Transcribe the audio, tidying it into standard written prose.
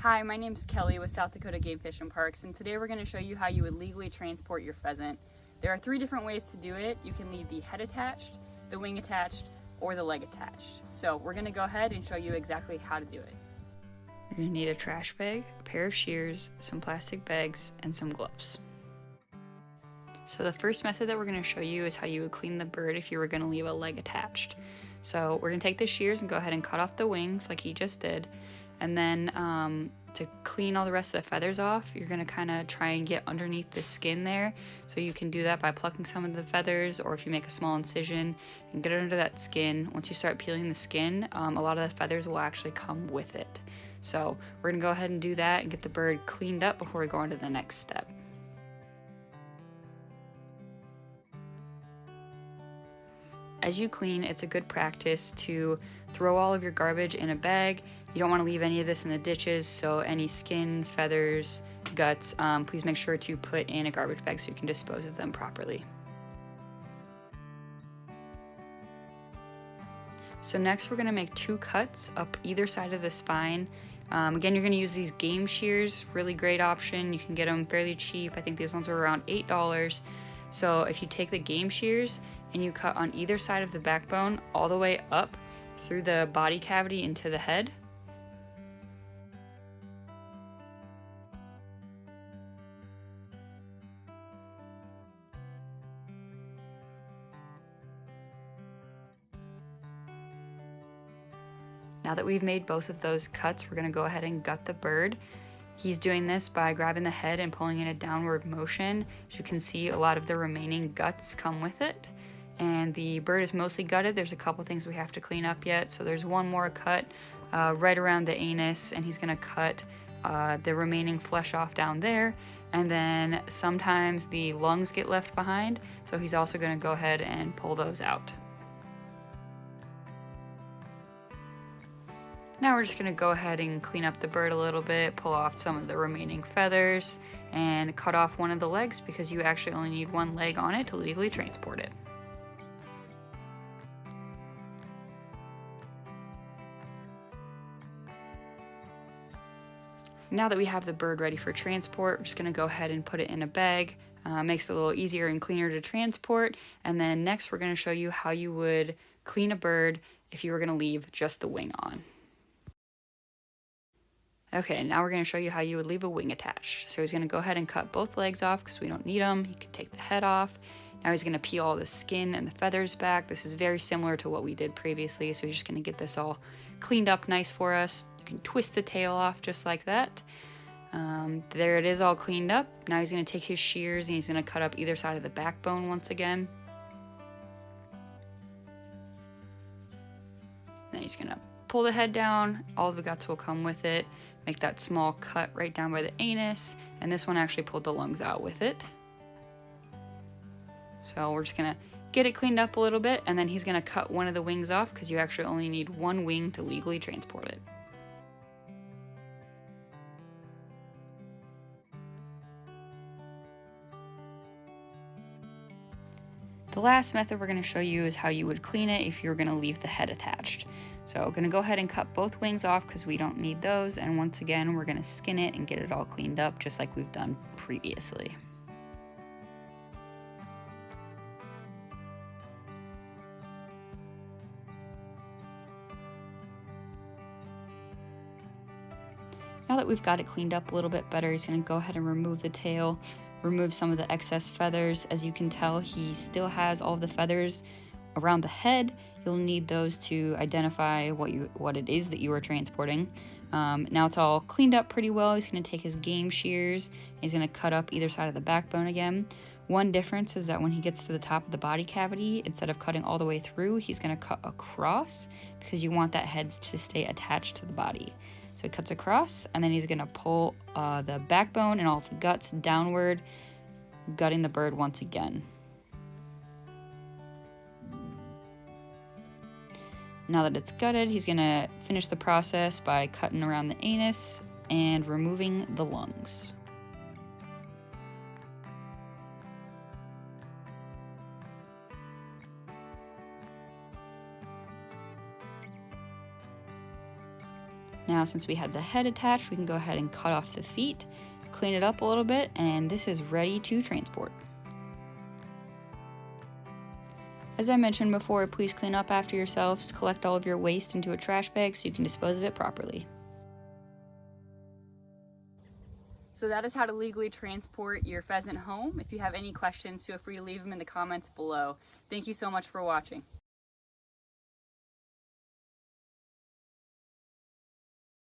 Hi, my name is Kelly with South Dakota Game Fish and Parks, and today we're going to show you how you would legally transport your pheasant. There are 3 different ways to do it. You can leave the head attached, the wing attached, or the leg attached. So we're going to go ahead and show you exactly how to do it. You're going to need a trash bag, a pair of shears, some plastic bags, and some gloves. So the first method that we're going to show you is how you would clean the bird if you were going to leave a leg attached. So we're going to take the shears and go ahead and cut off the wings like he just did. And then to clean all the rest of the feathers off, you're going to kind of try and get underneath the skin there. So you can do that by plucking some of the feathers, or if you make a small incision and get it under that skin. Once you start peeling the skin, a lot of the feathers will actually come with it. So we're going to go ahead and do that and get the bird cleaned up before we go on to the next step. As you clean, it's a good practice to throw all of your garbage in a bag. You don't want to leave any of this in the ditches, so any skin, feathers, guts, please make sure to put in a garbage bag so you can dispose of them properly. So next we're going to make 2 cuts up either side of the spine. Again, you're going to use these game shears, really great option. You can get them fairly cheap. I think these ones are around $8. So if you take the game shears and you cut on either side of the backbone all the way up through the body cavity into the head. Now that we've made both of those cuts, we're going to go ahead and gut the bird. He's doing this by grabbing the head and pulling in a downward motion. As you can see, a lot of the remaining guts come with it. And the bird is mostly gutted. There's a couple things we have to clean up yet. So there's one more cut right around the anus, and he's going to cut the remaining flesh off down there. And then sometimes the lungs get left behind, so he's also going to go ahead and pull those out. Now we're just going to go ahead and clean up the bird a little bit, pull off some of the remaining feathers, and cut off one of the legs because you actually only need one leg on it to legally transport it. Now that we have the bird ready for transport, we're just going to go ahead and put it in a bag. Makes it a little easier and cleaner to transport. And then next we're going to show you how you would clean a bird if you were going to leave just the wing on. Okay, now we're going to show you how you would leave a wing attached. So he's going to go ahead and cut both legs off because we don't need them. He can take the head off. Now he's going to peel all the skin and the feathers back. This is very similar to what we did previously, so he's just going to get this all cleaned up nice for us. You can twist the tail off just like that. There it is, all cleaned up. Now he's going to take his shears and he's going to cut up either side of the backbone once again. Then he's going to pull the head down. All the guts will come with it. Make that small cut right down by the anus, and this one actually pulled the lungs out with it. So we're just gonna get it cleaned up a little bit, and then he's gonna cut one of the wings off because you actually only need one wing to legally transport it. The last method we're going to show you is how you would clean it if you were going to leave the head attached. So I'm going to go ahead and cut both wings off because we don't need those, and once again we're going to skin it and get it all cleaned up just like we've done previously. Now that we've got it cleaned up a little bit better, he's going to go ahead and remove the tail, remove some of the excess feathers. As you can tell, he still has all of the feathers around the head. You'll need those to identify what it is that you are transporting. Now it's all cleaned up pretty well. He's going to take his game shears. He's going to cut up either side of the backbone again. One difference is that when he gets to the top of the body cavity, instead of cutting all the way through, he's going to cut across because you want that head to stay attached to the body. So he cuts across, and then he's going to pull the backbone and all of the guts downward, gutting the bird once again. Now that it's gutted, he's going to finish the process by cutting around the anus and removing the lungs. Now, since we have the head attached, we can go ahead and cut off the feet, clean it up a little bit, and this is ready to transport. As I mentioned before, please clean up after yourselves, collect all of your waste into a trash bag so you can dispose of it properly. So that is how to legally transport your pheasant home. If you have any questions, feel free to leave them in the comments below. Thank you so much for watching.